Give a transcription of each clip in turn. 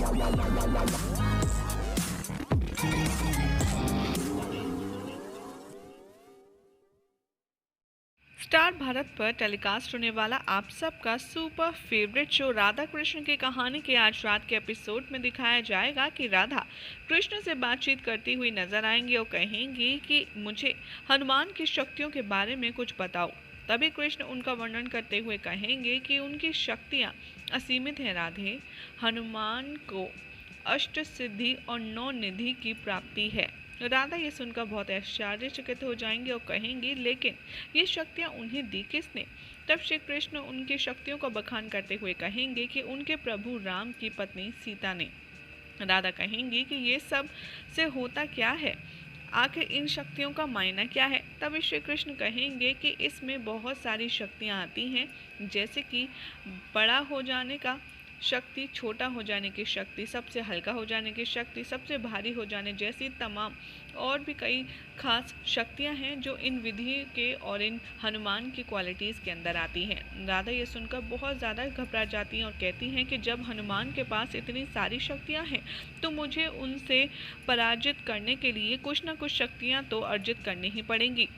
Star Bharat पर telecast होने वाला आप सबका super favourite show Radha Krishna की कहानी के आज रात के एपिसोड में दिखाया जाएगा कि राधा कृष्ण से बातचीत करती हुई नजर आएंगी और कहेंगी कि मुझे हनुमान की शक्तियों के बारे में कुछ बताओ। तभी कृष्ण उनका वर्णन करते हुए कहेंगे कि उनकी शक्तियाँ असीमित हैं राधे। हनुमान को अष्ट सिद्धि और नौ निधि की प्राप्ति है। राधा ये सुनकर बहुत आश्चर्यचकित हो जाएंगे और कहेंगी लेकिन ये शक्तियाँ उन्हें दी किसने। तब श्री कृष्ण उनकी शक्तियों का बखान करते हुए कहेंगे कि उनके प्रभु राम की पत्नी सीता ने। राधा कहेंगी कि ये सब से होता क्या है, आखिर इन शक्तियों का मायना क्या है। तब श्री कृष्ण कहेंगे कि इसमें बहुत सारी शक्तियाँ आती हैं, जैसे कि बड़ा हो जाने का शक्ति, छोटा हो जाने की शक्ति, सबसे हल्का हो जाने की शक्ति, सबसे भारी हो जाने जैसी तमाम और भी कई खास शक्तियां हैं जो इन विधि के और इन हनुमान की क्वालिटीज़ के अंदर आती हैं। राधा ये सुनकर बहुत ज़्यादा घबरा जाती हैं और कहती हैं कि जब हनुमान के पास इतनी सारी शक्तियां हैं तो मुझे उनसे पराजित करने के लिए कुछ ना कुछ शक्तियाँ तो अर्जित करनी ही पड़ेंगी।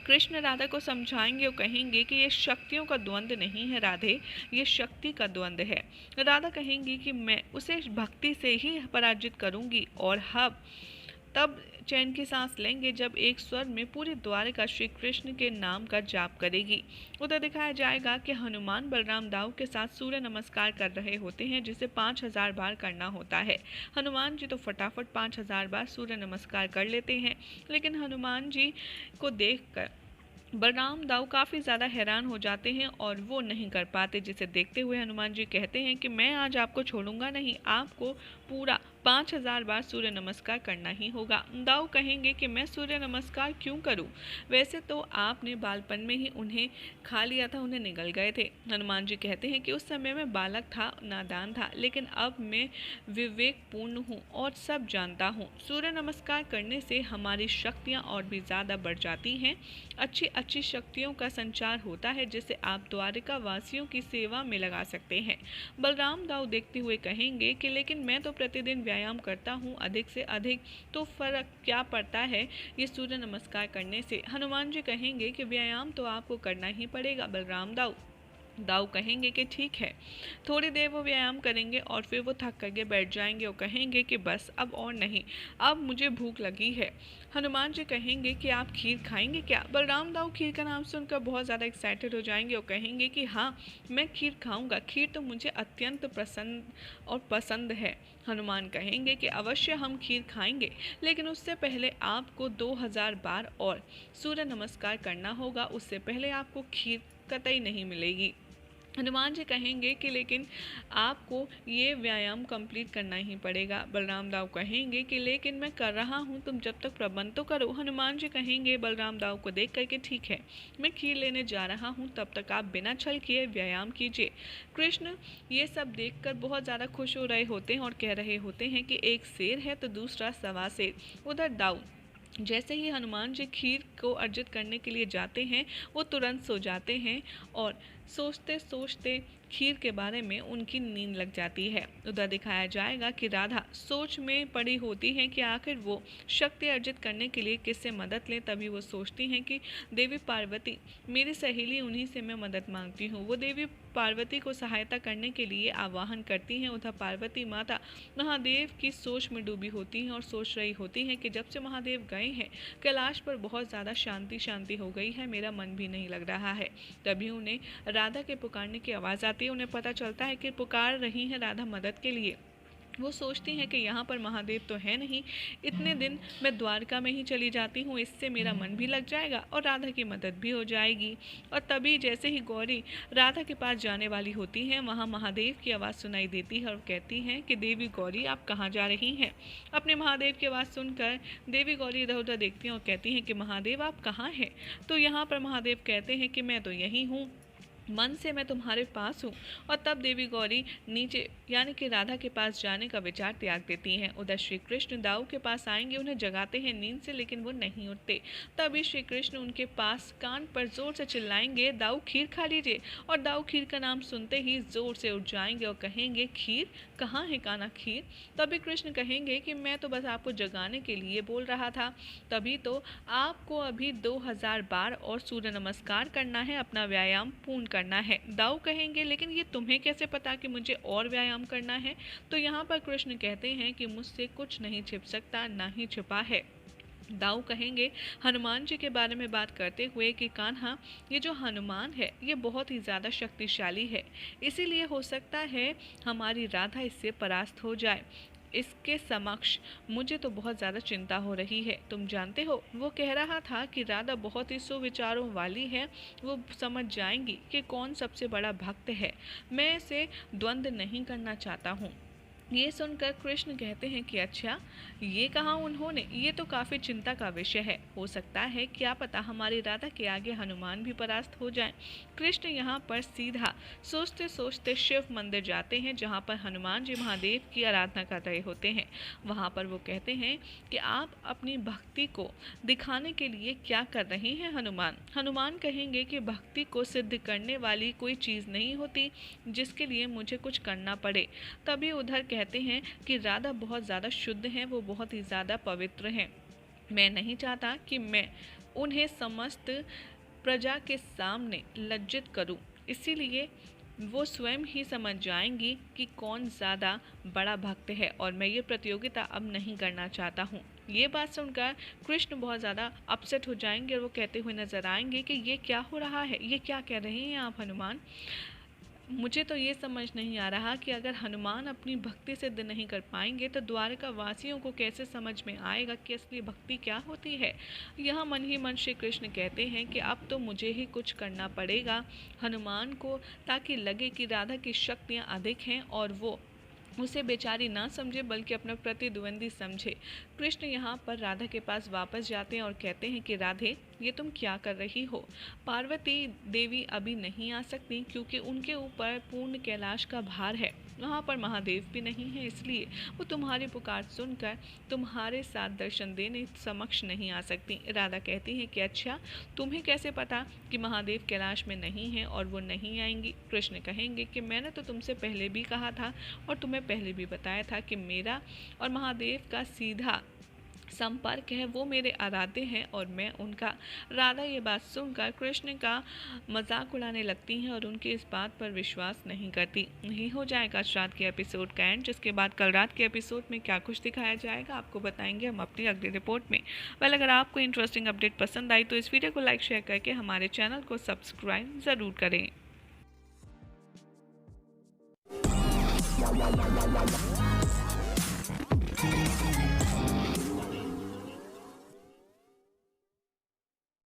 कृष्ण राधा को समझाएंगे और कहेंगे कि ये शक्तियों का द्वंद्व नहीं है राधे, ये शक्ति का द्वंद्व है। राधा कहेंगी कि मैं उसे भक्ति से ही पराजित करूंगी और तब चैन की सांस लेंगे जब एक स्वर में पूरी द्वारिका श्री कृष्ण के नाम का जाप करेगी। उधर दिखाया जाएगा कि हनुमान बलराम दाऊ के साथ सूर्य नमस्कार कर रहे होते हैं, जिसे 5000 बार करना होता है। हनुमान जी तो फटाफट 5000 बार सूर्य नमस्कार कर लेते हैं, लेकिन हनुमान जी को देखकर बलराम दाऊ काफ़ी ज़्यादा हैरान हो जाते हैं और वो नहीं कर पाते, जिसे देखते हुए हनुमान जी कहते हैं कि मैं आज आपको छोड़ूंगा नहीं, आपको पूरा 5000 बार सूर्य नमस्कार करना ही होगा। दाऊ कहेंगे कि मैं सूर्य नमस्कार क्यों करूं, वैसे तो आपने बालपन में ही उन्हें खा लिया था, उन्हें निगल गए थे। हनुमान जी कहते हैं कि उस समय मैं बालक था, नादान था, लेकिन अब मैं विवेकपूर्ण हूँ और सब जानता हूँ। सूर्य नमस्कार करने से हमारी शक्तियाँ और भी ज़्यादा बढ़ जाती हैं, अच्छी अच्छी शक्तियों का संचार होता है, जिसे आप द्वारिका वासियों की सेवा में लगा सकते हैं। बलराम दाऊ देखते हुए कहेंगे कि लेकिन मैं तो प्रतिदिन व्यायाम करता हूँ अधिक से अधिक, तो फर्क क्या पड़ता है ये सूर्य नमस्कार करने से। हनुमान जी कहेंगे कि व्यायाम तो आपको करना ही पड़ेगा बलराम दाऊ कहेंगे कि ठीक है। थोड़ी देर वो व्यायाम करेंगे और फिर वो थक करके बैठ जाएंगे और कहेंगे कि बस अब और नहीं, अब मुझे भूख लगी है। हनुमान जी कहेंगे कि आप खीर खाएंगे क्या। बलराम दाऊ खीर का नाम सुनकर बहुत ज़्यादा एक्साइटेड हो जाएंगे और कहेंगे कि हाँ, मैं खीर खाऊंगा, खीर तो मुझे अत्यंत पसंद है। हनुमान कहेंगे कि अवश्य हम खीर खाएंगे, लेकिन उससे पहले आपको 2000 बार और सूर्य नमस्कार करना होगा, उससे पहले आपको खीर कतई नहीं मिलेगी। हनुमान जी कहेंगे कि लेकिन आपको ये व्यायाम कंप्लीट करना ही पड़ेगा। बलराम दाऊ कहेंगे कि लेकिन मैं कर रहा हूँ, तुम जब तक प्रबंध तो करो। हनुमान जी कहेंगे बलराम दाऊ को देख करके ठीक है, मैं खीर लेने जा रहा हूँ, तब तक आप बिना छल किए व्यायाम कीजिए। कृष्ण ये सब देखकर बहुत ज़्यादा खुश हो रहे होते हैं और कह रहे होते हैं कि एक शेर है तो दूसरा सवा शेर। उधर दाऊ जैसे ही हनुमान जी खीर को अर्जित करने के लिए जाते हैं, वो तुरंत सो जाते हैं और सोचते सोचते खीर के बारे में उनकी नींद लग जाती है। उधर दिखाया जाएगा कि राधा सोच में पड़ी होती हैं कि आखिर वो शक्ति अर्जित करने के लिए किससे मदद लें। तभी वो सोचती हैं कि देवी पार्वती मेरी सहेली, उन्हीं से मैं मदद मांगती हूँ। वो देवी पार्वती को सहायता करने के लिए आवाहन करती हैं। उधर पार्वती माता महादेव की सोच में डूबी होती हैं और सोच रही होती हैं कि जब से महादेव गए हैं कैलाश पर बहुत ज़्यादा शांति शांति हो गई है, मेरा मन भी नहीं लग रहा है। तभी उन्हें राधा के पुकारने की आवाज़ आती है। उन्हें पता चलता है कि पुकार रही है राधा मदद के लिए। वो सोचती हैं कि यहाँ पर महादेव तो है नहीं, इतने दिन मैं द्वारका में ही चली जाती हूँ, इससे मेरा मन भी लग जाएगा और राधा की मदद भी हो जाएगी। और तभी जैसे ही गौरी राधा के पास जाने वाली होती हैं, वहाँ महादेव की आवाज़ सुनाई देती है और कहती हैं कि देवी गौरी आप कहाँ जा रही हैं। अपने महादेव की आवाज़ सुनकर देवी गौरी इधर उधर देखती हैं और कहती हैं कि महादेव आप कहाँ हैं। तो यहाँ पर महादेव कहते हैं कि मैं तो यहीं हूँ, मन से मैं तुम्हारे पास हूँ। और तब देवी गौरी नीचे यानी कि राधा के पास जाने का विचार त्याग देती हैं। उधर श्री कृष्ण दाऊ के पास आएंगे, उन्हें जगाते हैं नींद से, लेकिन वो नहीं उठते। तभी श्री कृष्ण उनके पास कान पर जोर से चिल्लाएंगे, दाऊ खीर खा लीजिए। और दाऊ खीर का नाम सुनते ही जोर से उठ जाएंगे और कहेंगे, खीर कहाँ है कान्हा खीर। तभी कृष्ण कहेंगे कि मैं तो बस आपको जगाने के लिए बोल रहा था। तभी तो आपको अभी 2000 बार और सूर्य नमस्कार करना है, अपना व्यायाम पूर्ण करना है। दाऊ कहेंगे, लेकिन ये तुम्हें कैसे पता कि मुझे और व्यायाम करना है। तो यहाँ पर कृष्ण कहते हैं कि मुझसे कुछ नहीं छिप सकता, ना ही छिपा है। दाऊ कहेंगे हनुमान जी के बारे में बात करते हुए कि कान्हा, ये जो हनुमान है ये बहुत ही ज़्यादा शक्तिशाली है, इसीलिए हो सकता है हमारी राधा इससे परास्त हो जाए। इसके समक्ष मुझे तो बहुत ज़्यादा चिंता हो रही है। तुम जानते हो, वो कह रहा था कि राधा बहुत ही सुविचारों वाली है, वो समझ जाएंगी कि कौन सबसे बड़ा भक्त है। मैं इसे द्वंद्व नहीं करना चाहता हूँ। ये सुनकर कृष्ण कहते हैं कि अच्छा, ये कहा उन्होंने, ये तो काफ़ी चिंता का विषय है। हो सकता है क्या पता हमारी राधा के आगे हनुमान भी परास्त हो जाएं। कृष्ण यहाँ पर सीधा सोचते सोचते शिव मंदिर जाते हैं, जहाँ पर हनुमान जी महादेव की आराधना कर रहे होते हैं। वहाँ पर वो कहते हैं कि आप अपनी भक्ति को दिखाने के लिए क्या कर रहे हैं हनुमान। हनुमान कहेंगे कि भक्ति को सिद्ध करने वाली कोई चीज़ नहीं होती जिसके लिए मुझे कुछ करना पड़े। तभी उधर कहते हैं कि राधा बहुत ज़्यादा शुद्ध हैं, वो बहुत ही ज़्यादा पवित्र हैं। मैं नहीं चाहता कि मैं उन्हें समस्त प्रजा के सामने लज्जित करूं, इसीलिए वो स्वयं ही समझ जाएंगी कि कौन ज़्यादा बड़ा भक्त है, और मैं ये प्रतियोगिता अब नहीं करना चाहता हूँ। ये बात सुनकर कृष्ण बहुत ज़्यादा अपसेट हो जाएंगे और वो कहते हुए नजर आएंगे कि ये क्या हो रहा है, ये क्या कह रहे हैं आप हनुमान। मुझे तो ये समझ नहीं आ रहा कि अगर हनुमान अपनी भक्ति सिद्ध नहीं कर पाएंगे तो द्वारका वासियों को कैसे समझ में आएगा कि असली भक्ति क्या होती है। यह मन ही मन श्री कृष्ण कहते हैं कि अब तो मुझे ही कुछ करना पड़ेगा हनुमान को, ताकि लगे कि राधा की शक्तियाँ अधिक हैं और वो उसे बेचारी ना समझे बल्कि अपना प्रतिद्वंदी समझे। कृष्ण यहाँ पर राधा के पास वापस जाते हैं और कहते हैं कि राधे, ये तुम क्या कर रही हो। पार्वती देवी अभी नहीं आ सकती क्योंकि उनके ऊपर पूर्ण कैलाश का भार है, वहाँ पर महादेव भी नहीं है, इसलिए वो तुम्हारी पुकार सुनकर तुम्हारे साथ दर्शन देने समक्ष नहीं आ सकती। राधा कहती है कि अच्छा, तुम्हें कैसे पता कि महादेव कैलाश में नहीं है और वो नहीं आएंगी। कृष्ण कहेंगे कि मैंने तो तुमसे पहले भी कहा था और तुम्हें पहले भी बताया था कि मेरा और महादेव का सीधा संपर्क है, वो मेरे आराध्य हैं और मैं उनका। राधा ये बात सुनकर कृष्ण का मजाक उड़ाने लगती हैं और उनकी इस बात पर विश्वास नहीं करती। यही हो जाएगा आज रात के एपिसोड का एंड, जिसके बाद कल रात के एपिसोड में क्या कुछ दिखाया जाएगा आपको बताएंगे हम अपनी अगली रिपोर्ट में। अगर आपको इंटरेस्टिंग अपडेट पसंद आई तो इस वीडियो को लाइक शेयर करके हमारे चैनल को सब्सक्राइब ज़रूर करें।